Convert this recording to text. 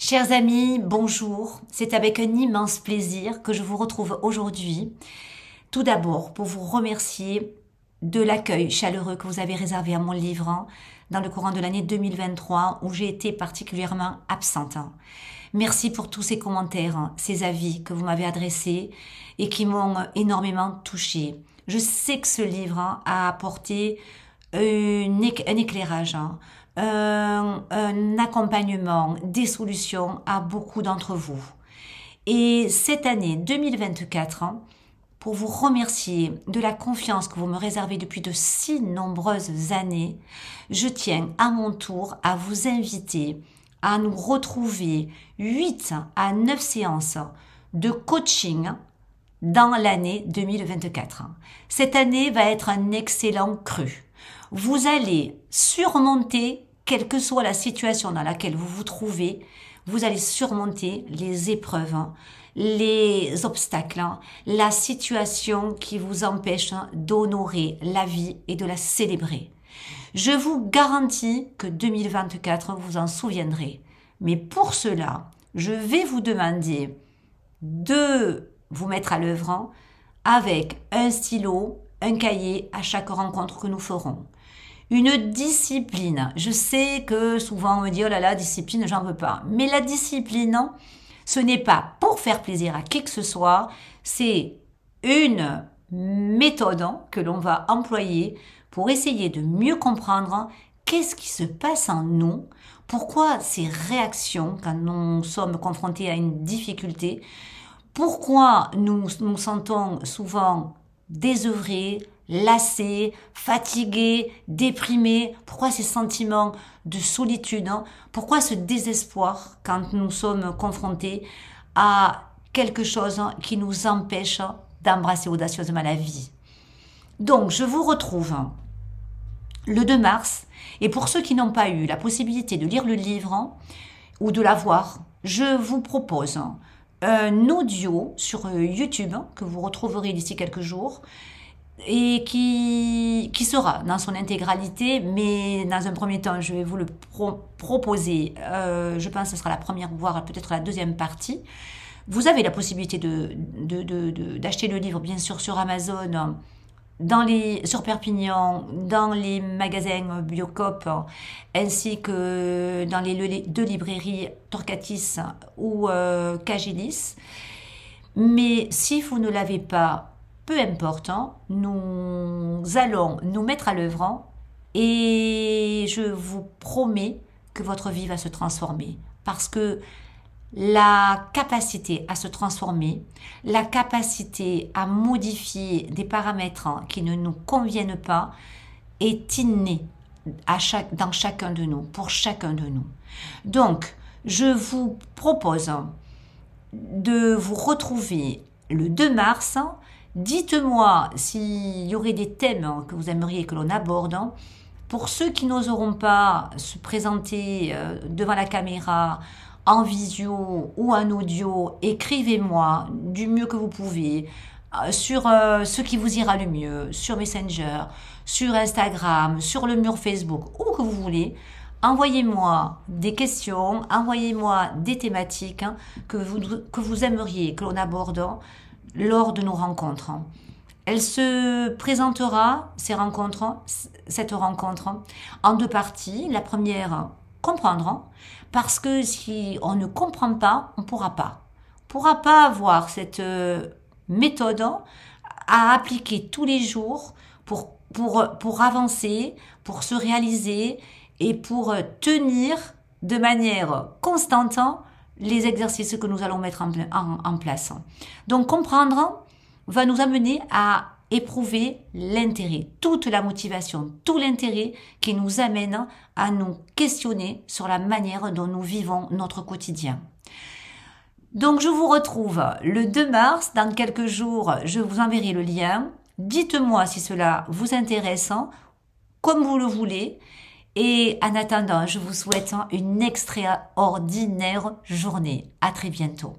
Chers amis, bonjour. C'est avec un immense plaisir que je vous retrouve aujourd'hui. Tout d'abord, pour vous remercier de l'accueil chaleureux que vous avez réservé à mon livre dans le courant de l'année 2023 où j'ai été particulièrement absente. Merci pour tous ces commentaires, ces avis que vous m'avez adressés et qui m'ont énormément touchée. Je sais que ce livre a apporté un éclairage, un accompagnement, des solutions à beaucoup d'entre vous. Et cette année 2024, pour vous remercier de la confiance que vous me réservez depuis de si nombreuses années, je tiens à mon tour à vous inviter à nous retrouver 8 à 9 séances de coaching dans l'année 2024. Cette année va être un excellent cru. Vous allez surmonter, quelle que soit la situation dans laquelle vous vous trouvez, vous allez surmonter les épreuves, les obstacles, la situation qui vous empêche d'honorer la vie et de la célébrer. Je vous garantis que 2024, vous en souviendrez. Mais pour cela, je vais vous demander de vous mettre à l'œuvre avec un stylo, un cahier à chaque rencontre que nous ferons. Une discipline. Je sais que souvent on me dit « Oh là là, discipline, j'en veux pas ». Mais la discipline, ce n'est pas pour faire plaisir à qui que ce soit, c'est une méthode que l'on va employer pour essayer de mieux comprendre qu'est-ce qui se passe en nous, pourquoi ces réactions quand nous sommes confrontés à une difficulté, pourquoi nous nous sentons souvent désœuvrés, lassés, fatigués, déprimés, pourquoi ces sentiments de solitude, pourquoi ce désespoir quand nous sommes confrontés à quelque chose qui nous empêche d'embrasser audacieusement la vie. Donc, je vous retrouve le 2 mars, et pour ceux qui n'ont pas eu la possibilité de lire le livre ou de l'avoir, je vous propose un audio sur YouTube que vous retrouverez d'ici quelques jours et qui sera dans son intégralité, mais dans un premier temps, je vais vous le proposer. Je pense que ce sera la première, voire peut-être la deuxième partie. Vous avez la possibilité d'acheter le livre, bien sûr, sur Amazon, sur Perpignan, dans les magasins Biocoop, ainsi que dans les deux librairies Torcatis ou Cagilis. Mais si vous ne l'avez pas, peu importe, nous allons nous mettre à l'œuvre et je vous promets que votre vie va se transformer. Parce que la capacité à se transformer, la capacité à modifier des paramètres qui ne nous conviennent pas est innée dans chacun de nous, pour chacun de nous. Donc, je vous propose de vous retrouver le 2 mars. Dites-moi s'il y aurait des thèmes que vous aimeriez que l'on aborde. Pour ceux qui n'oseront pas se présenter devant la caméra, en visio ou en audio, écrivez-moi du mieux que vous pouvez sur ce qui vous ira le mieux, sur Messenger, sur Instagram, sur le mur Facebook, où que vous voulez. Envoyez-moi des questions, envoyez-moi des thématiques que vous aimeriez que l'on aborde lors de nos rencontres. Elle se présentera, cette rencontre, en 2 parties. La première, comprendre, parce que si on ne comprend pas, on ne pourra pas. On ne pourra pas avoir cette méthode à appliquer tous les jours pour avancer, pour se réaliser et pour tenir de manière constante les exercices que nous allons mettre en place. Donc comprendre va nous amener à éprouver l'intérêt, toute la motivation, tout l'intérêt qui nous amène à nous questionner sur la manière dont nous vivons notre quotidien. Donc je vous retrouve le 2 mars, dans quelques jours, je vous enverrai le lien. Dites-moi si cela vous intéresse, comme vous le voulez. Et en attendant, je vous souhaite une extraordinaire journée. À très bientôt.